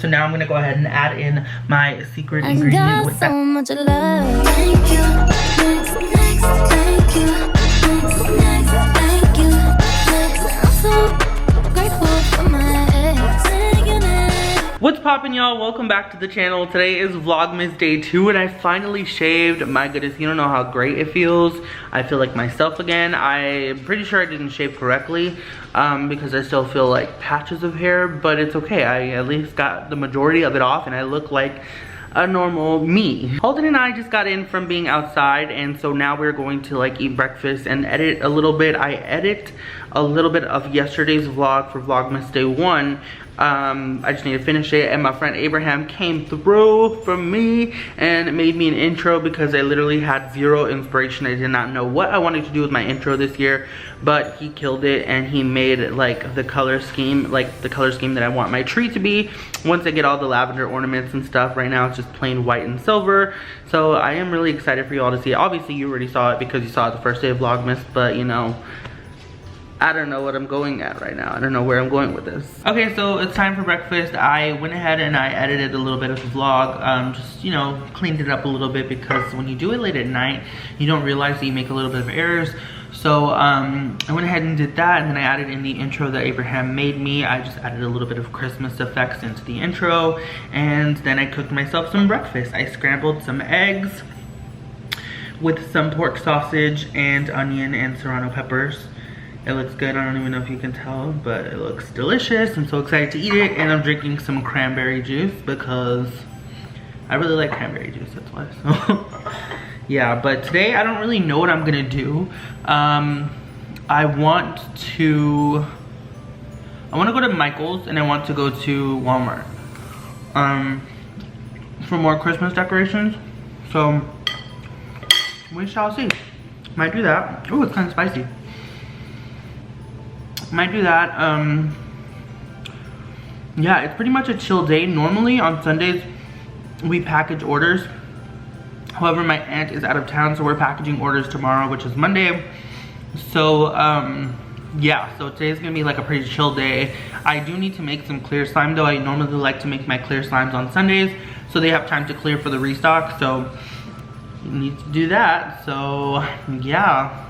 So now I'm gonna go ahead and add in my secret ingredient with that. So much love. Thank you. Next, thank you. Next, thank you. Next, I'm so grateful for my ex. What's poppin', y'all? Welcome back to the channel. Today is Vlogmas day 2 and I finally shaved. My goodness, you don't know how great it feels. I feel like myself again. I'm pretty sure I didn't shave correctly because I still feel like patches of hair, but it's okay. I at least got the majority of it off and I look like a normal me. Holden and I just got in from being outside, and so now we're going to like eat breakfast and edit a little bit. I edit a little bit of yesterday's vlog for Vlogmas day 1. I just need to finish it, and my friend Abraham came through for me and made me an intro because I literally had zero inspiration. I did not know what I wanted to do with my intro this year, but he killed it and he made like the color scheme that I want my tree to be once I get all the lavender ornaments and stuff. Right now it's just plain white and silver, so I am really excited for you all to see it. Obviously you already saw it because you saw it the first day of Vlogmas, but you know, I don't know what I'm going at right now. I don't know where I'm going with this. Okay, so it's time for breakfast. I went ahead and I edited a little bit of the vlog. Just, you know, cleaned it up a little bit because when you do it late at night, you don't realize that you make a little bit of errors. So I went ahead and did that, and then I added in the intro that Abraham made me. I just added a little bit of Christmas effects into the intro, and then I cooked myself some breakfast. I scrambled some eggs with some pork sausage and onion and serrano peppers. It looks good. I don't even know if you can tell, but it looks delicious. I'm so excited to eat it, and I'm drinking some cranberry juice because I really like cranberry juice, that's why. So yeah, but today I don't really know what I'm gonna do. I want to go to Michael's and I want to go to Walmart for more Christmas decorations. So we shall see. Might do that. Oh, it's kind of spicy. Might do that. Yeah, it's pretty much a chill day. Normally on Sundays we package orders. However, my aunt is out of town, so we're packaging orders tomorrow, which is Monday. So yeah, so today's gonna be like a pretty chill day. I do need to make some clear slime though. I normally like to make my clear slimes on Sundays so they have time to clear for the restock, so you need to do that. So yeah,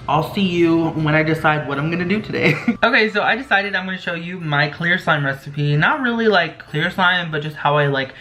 I'll see you when I decide what I'm gonna do today. Okay, so I decided I'm gonna show you my clear slime recipe. Not really like clear slime, but just how I like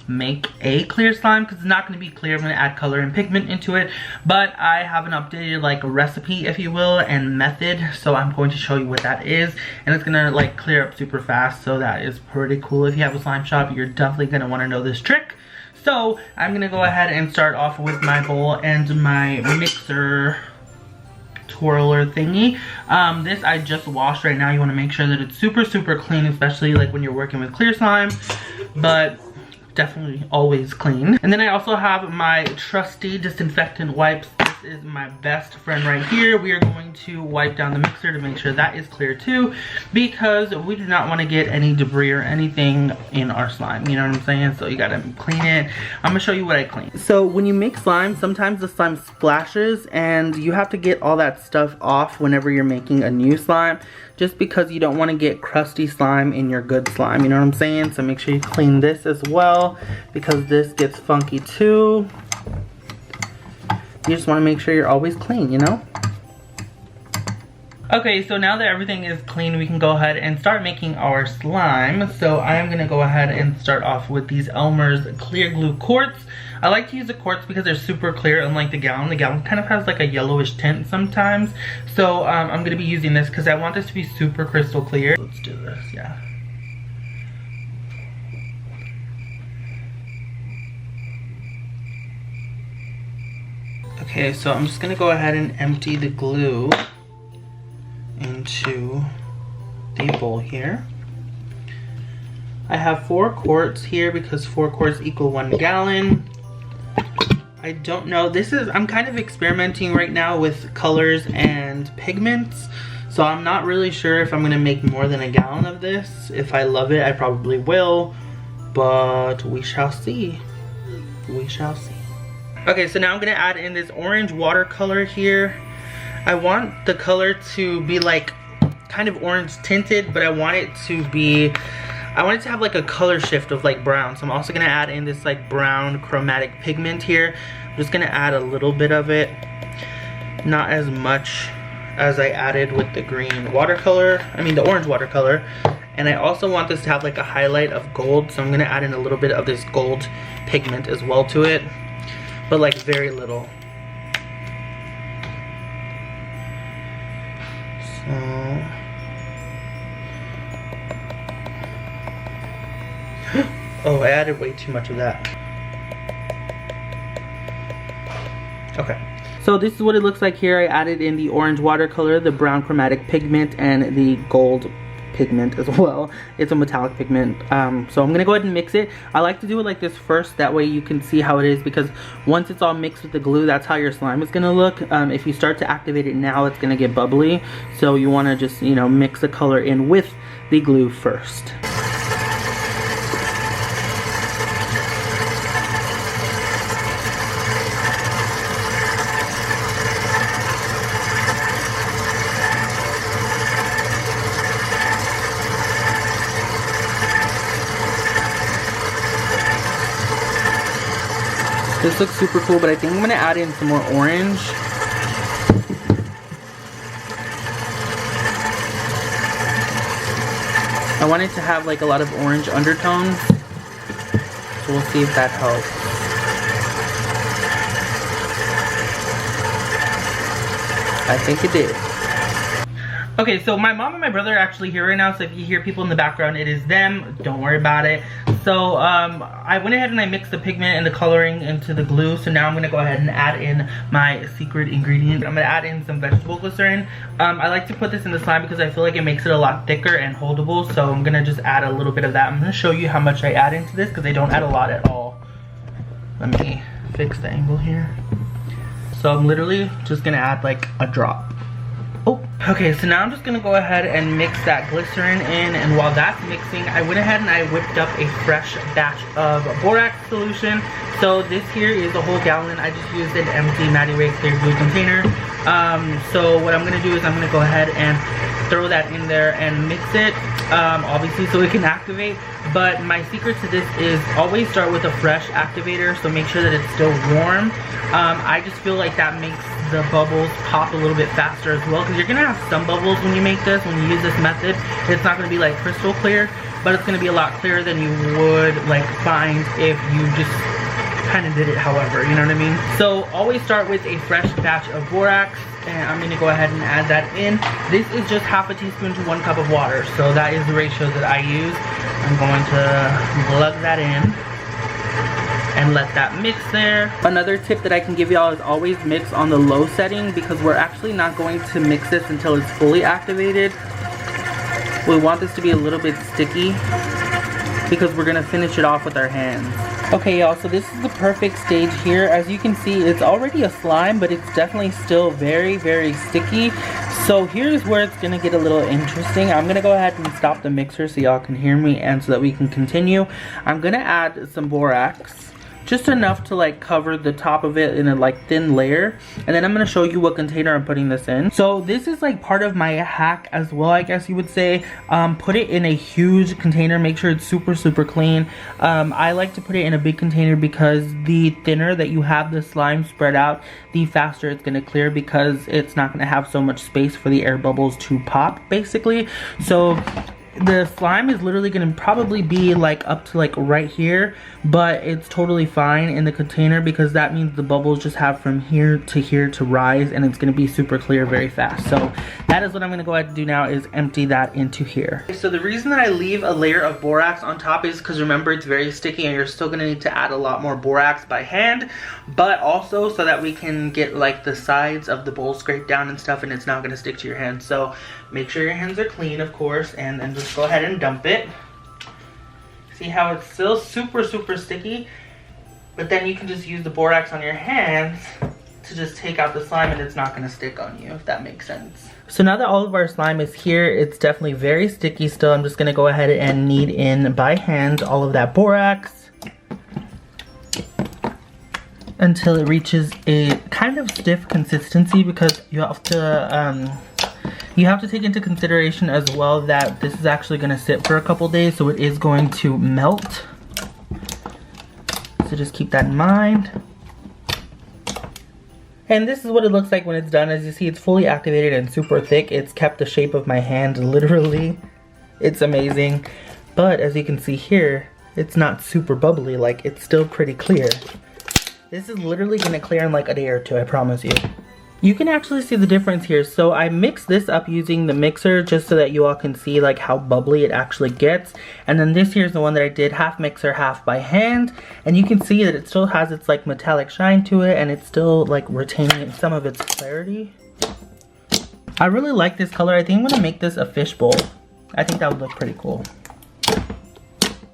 make a clear slime, because it's not going to be clear. I'm going to add color and pigment into it, but I have an updated like recipe, if you will, and method, so I'm going to show you what that is, and it's going to like clear up super fast. So that is pretty cool. If you have a slime shop, you're definitely going to want to know this trick. So I'm going to go ahead and start off with my bowl and my mixer twirler thingy. This I just washed right now. You want to make sure that it's super clean, especially like when you're working with clear slime, but definitely always clean. And then I also have my trusty disinfectant wipes. This is my best friend right here. We are going to wipe down the mixer to make sure that is clear too, because we do not want to get any debris or anything in our slime, you know what I'm saying? So you gotta clean it. I'm gonna show you what I clean. So when you make slime, sometimes the slime splashes and you have to get all that stuff off whenever you're making a new slime, just because you don't want to get crusty slime in your good slime, you know what I'm saying? So make sure you clean this as well, because this gets funky too. You just want to make sure you're always clean, you know? Okay, so now that everything is clean, we can go ahead and start making our slime. So I am going to go ahead and start off with these Elmer's clear glue quartz. I like to use the quartz because they're super clear, unlike the gallon. The gallon kind of has like a yellowish tint sometimes. So I'm going to be using this because I want this to be super crystal clear. Let's do this, yeah. Okay, so I'm just going to go ahead and empty the glue into the bowl here. I have 4 quarts here because 4 quarts equal 1 gallon. I don't know, I'm kind of experimenting right now with colors and pigments, so I'm not really sure if I'm gonna make more than 1 gallon of this. If I love it, I probably will, but we shall see. We shall see. Okay, so now I'm gonna add in this orange watercolor here. I want the color to be like kind of orange tinted, but I want it to be I want it to have like a color shift of like brown. So I'm also gonna add in this like brown chromatic pigment here. I'm just gonna add a little bit of it, not as much as I added with the green watercolor, the orange watercolor. And I also want this to have like a highlight of gold, so I'm gonna add in a little bit of this gold pigment as well to it, but like very little. So oh, I added way too much of that. Okay. So this is what it looks like here. I added in the orange watercolor, the brown chromatic pigment, and the gold pigment as well. It's a metallic pigment. So I'm gonna go ahead and mix it. I like to do it like this first, that way you can see how it is, because once it's all mixed with the glue, that's how your slime is gonna look. If you start to activate it now, it's gonna get bubbly. So you wanna just, you know, mix the color in with the glue first. This looks super cool, but I think I'm gonna add in some more orange. I want it to have like a lot of orange undertones, so we'll see if that helps. I think it did. Okay, so my mom and my brother are actually here right now, so if you hear people in the background, it is them. Don't worry about it. So I went ahead and I mixed the pigment and the coloring into the glue. So now I'm gonna go ahead and add in my secret ingredient. I'm gonna add in some vegetable glycerin. I like to put this in the slime because I feel like it makes it a lot thicker and holdable. So I'm gonna just add a little bit of that. I'm gonna show you how much I add into this because I don't add a lot at all. Let me fix the angle here. So I'm literally just gonna add like a drop. Oh, okay, so now I'm just gonna go ahead and mix that glycerin in, and while that's mixing, I went ahead and I whipped up a fresh batch of borax solution. So this here is a whole gallon. I just used an empty Matty Ray clear glue container. So what I'm gonna do is I'm gonna go ahead and throw that in there and mix it, obviously so it can activate. But my secret to this is always start with a fresh activator, so make sure that it's still warm. I just feel like that makes the bubbles pop a little bit faster as well, because you're gonna have some bubbles when you make this, when you use this method. It's not gonna be like crystal clear, but it's gonna be a lot clearer than you would like find if you just kind of did it however, you know what I mean? So always start with a fresh batch of borax, and I'm gonna go ahead and add that in. This is just half a teaspoon to 1 cup of water, so that is the ratio that I use. I'm going to plug that in and let that mix there. Another tip that I can give y'all is always mix on the low setting, because we're actually not going to mix this until it's fully activated. We want this to be a little bit sticky because we're gonna finish it off with our hands. Okay y'all, so this is the perfect stage here. As you can see, it's already a slime, but it's definitely still very, very sticky. So here's where it's gonna get a little interesting. I'm gonna go ahead and stop the mixer so y'all can hear me and so that we can continue. I'm gonna add some borax, just enough to like cover the top of it in a like thin layer, and then I'm gonna show you what container I'm putting this in. So this is like part of my hack as well, I guess you would say. Put it in a huge container, make sure it's super clean. I like to put it in a big container because the thinner that you have the slime spread out, the faster it's gonna clear, because it's not gonna have so much space for the air bubbles to pop basically. So the slime is literally gonna probably be like up to like right here, but it's totally fine in the container because that means the bubbles just have from here to rise, and it's gonna be super clear very fast. So that is what I'm gonna go ahead and do now, is empty that into here. So the reason that I leave a layer of borax on top is because remember, it's very sticky and you're still gonna need to add a lot more borax by hand, but also so that we can get like the sides of the bowl scraped down and stuff, and it's not gonna stick to your hands. So make sure your hands are clean, of course, and then just go ahead and dump it. See how it's still super sticky, but then you can just use the borax on your hands to just take out the slime, and it's not gonna stick on you, if that makes sense. So now that all of our slime is here, it's definitely very sticky still. I'm just gonna go ahead and knead in by hand all of that borax until it reaches a kind of stiff consistency, because you have to You have to take into consideration as well that this is actually going to sit for a couple days, so it is going to melt. So just keep that in mind. And this is what it looks like when it's done. As you see, it's fully activated and super thick. It's kept the shape of my hand, literally. It's amazing. But as you can see here, it's not super bubbly. Like, it's still pretty clear. This is literally going to clear in like a day or two, I promise you. You can actually see the difference here. So I mixed this up using the mixer just so that you all can see like how bubbly it actually gets. And then this here's the one that I did half mixer, half by hand. And you can see that it still has its like metallic shine to it, and it's still like retaining some of its clarity. I really like this color. I think I'm gonna make this a fishbowl. I think that would look pretty cool.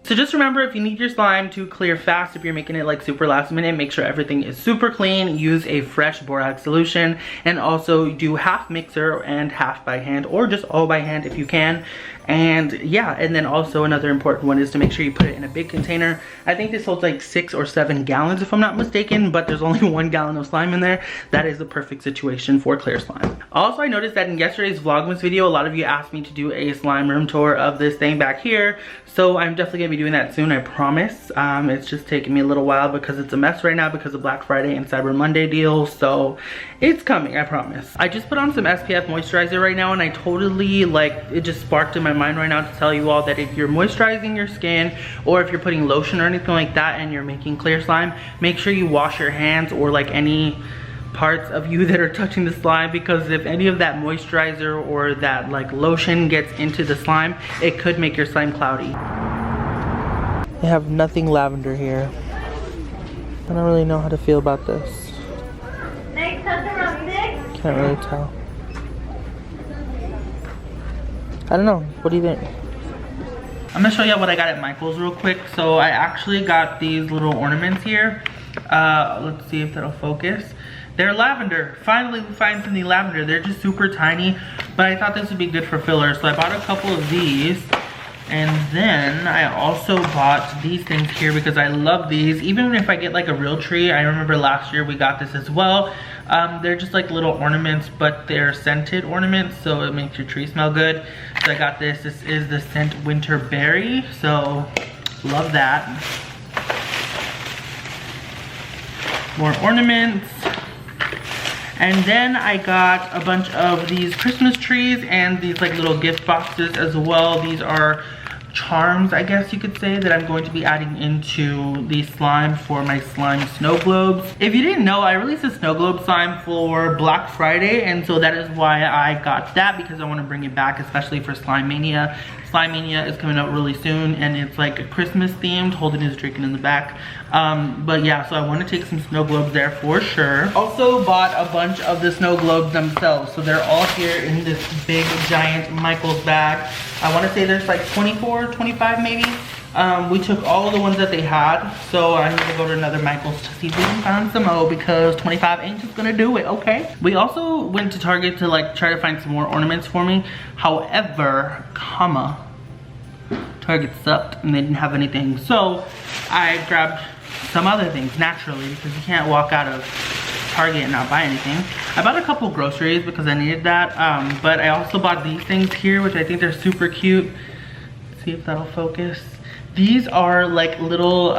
So just remember, if you need your slime to clear fast, if you're making it like super last minute, make sure everything is super clean. Use a fresh borax solution, and also do half mixer and half by hand, or just all by hand if you can. And yeah, and then also another important one is to make sure you put it in a big container. I think this holds like 6 or 7 gallons if I'm not mistaken, but there's only 1 gallon of slime in there. That is the perfect situation for clear slime. Also, I noticed that in yesterday's Vlogmas video, a lot of you asked me to do a slime room tour of this thing back here. So I'm definitely gonna be doing that soon, I promise. It's just taking me a little while because it's a mess right now because of Black Friday and Cyber Monday deals. So it's coming, I promise. I just put on some SPF moisturizer right now, and I totally like, it just sparked in my mind right now to tell you all that if you're moisturizing your skin, or if you're putting lotion or anything like that and you're making clear slime, make sure you wash your hands or like any parts of you that are touching the slime, because if any of that moisturizer or that like lotion gets into the slime, it could make your slime cloudy. They have nothing lavender here. I don't really know how to feel about this. Can't really tell. I don't know. What do you think? I'm gonna show you what I got at Michael's real quick. So I actually got these little ornaments here. Let's see if that'll focus. They're lavender. Finally, we find something lavender. They're just super tiny, but I thought this would be good for filler. So I bought a couple of these. And then I also bought these things here because I love these. Even if I get like a real tree, I remember last year we got this as well. They're just like little ornaments, but they're scented ornaments, so it makes your tree smell good. So I got this. This is the scent Winter Berry, so love that. More ornaments. And then I got a bunch of these Christmas trees and these like little gift boxes as well. These are charms, I guess you could say, that I'm going to be adding into the slime for my slime snow globes. If you didn't know, I released a snow globe slime for Black Friday, and so that is why I got that, because I want to bring it back, especially for Slime Mania. Slime Mania is coming out really soon, and it's like a Christmas themed. Holden is drinking in the back. But yeah, so I want to take some snow globes there for sure. Also bought a bunch of the snow globes themselves, so they're all here in this big giant Michael's bag. I want to say there's like 24, 25 maybe. We took all the ones that they had, so I need to go to another Michael's to see if we can find some more, because 25 ain't just gonna do it, okay? We also went to Target to like try to find some more ornaments for me. However, Target sucked and they didn't have anything, so I grabbed some other things naturally, because you can't walk out of Target and not buy anything. I bought a couple groceries because I needed that, but I also bought these things here, which I think they're super cute. Let's see if that'll focus. These are like little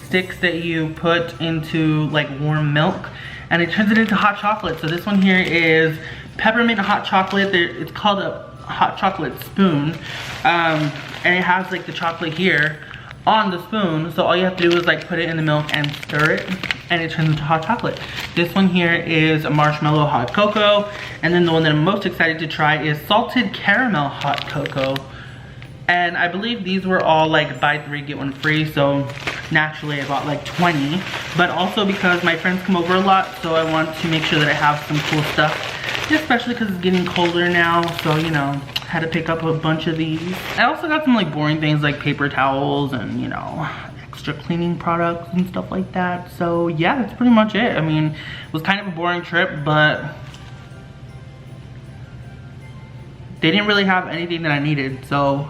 sticks that you put into like warm milk, and it turns it into hot chocolate. So this one here is peppermint hot chocolate. It's called a hot chocolate spoon, and it has like the chocolate here on the spoon. So all you have to do is like put it in the milk and stir it, and it turns into hot chocolate. This one here is a marshmallow hot cocoa, and then the one that I'm most excited to try is salted caramel hot cocoa. And I believe these were all like buy 3 get 1 free, so naturally I bought like 20. But also because my friends come over a lot, so I want to make sure that I have some cool stuff, especially because it's getting colder now, so you know, had to pick up a bunch of these. I also got some like boring things like paper towels and, you know, extra cleaning products and stuff like that. So yeah, that's pretty much it. I mean, it was kind of a boring trip, but they didn't really have anything that I needed, so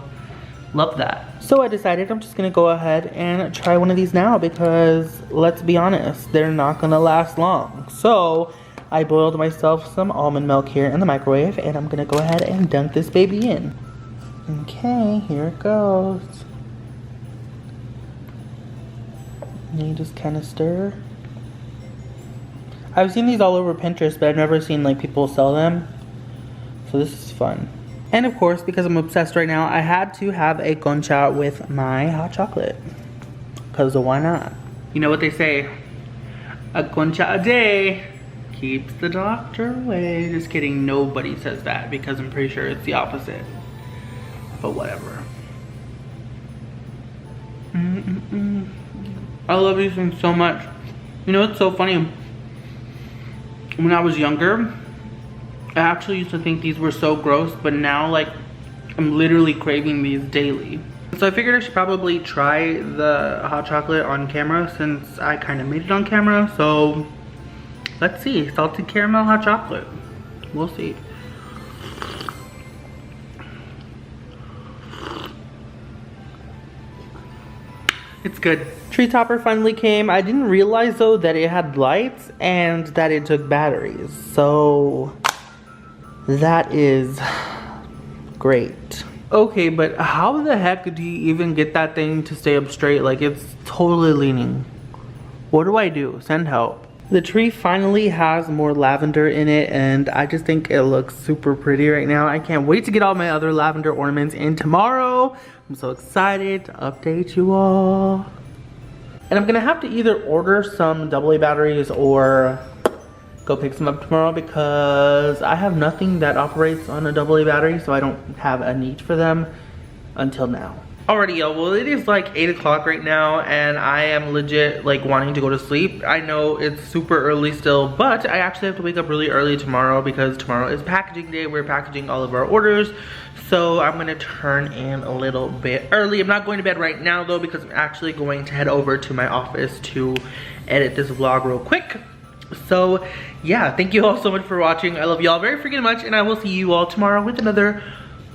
love that. So I decided I'm just gonna go ahead and try one of these now, because let's be honest, they're not gonna last long. So I boiled myself some almond milk here in the microwave, and I'm gonna go ahead and dunk this baby in. Okay, here it goes. And you just kind of stir. I've seen these all over Pinterest, but I've never seen like people sell them. So this is fun. And of course, because I'm obsessed right now, I had to have a concha with my hot chocolate. Because why not? You know what they say, a concha a day keeps the doctor away. Just kidding, nobody says that because I'm pretty sure it's the opposite. But whatever. I love these things so much. You know, it's so funny. When I was younger, I actually used to think these were so gross, but now like I'm literally craving these daily. So I figured I should probably try the hot chocolate on camera since I kind of made it on camera. So let's see, salted caramel hot chocolate. We'll see. It's good. Tree topper finally came. I didn't realize though that it had lights and that it took batteries. So that is great. Okay, but how the heck do you even get that thing to stay up straight? Like it's totally leaning. What do I do? Send help. The tree finally has more lavender in it and I just think it looks super pretty right now. I can't wait to get all my other lavender ornaments in tomorrow. I'm so excited to update you all. And I'm gonna have to either order some AA batteries or go pick some up tomorrow because I have nothing that operates on a AA battery, so I don't have a need for them until now. Alrighty y'all, well it is like 8 o'clock right now and I am legit like wanting to go to sleep. I know it's super early still, but I actually have to wake up really early tomorrow because tomorrow is packaging day. We're packaging all of our orders. So I'm gonna turn in a little bit early. I'm not going to bed right now though because I'm actually going to head over to my office to edit this vlog real quick. So yeah, thank you all so much for watching. I love y'all very freaking much and I will see you all tomorrow with another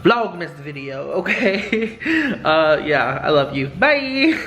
vlogmas video, okay? Yeah, I love you. Bye!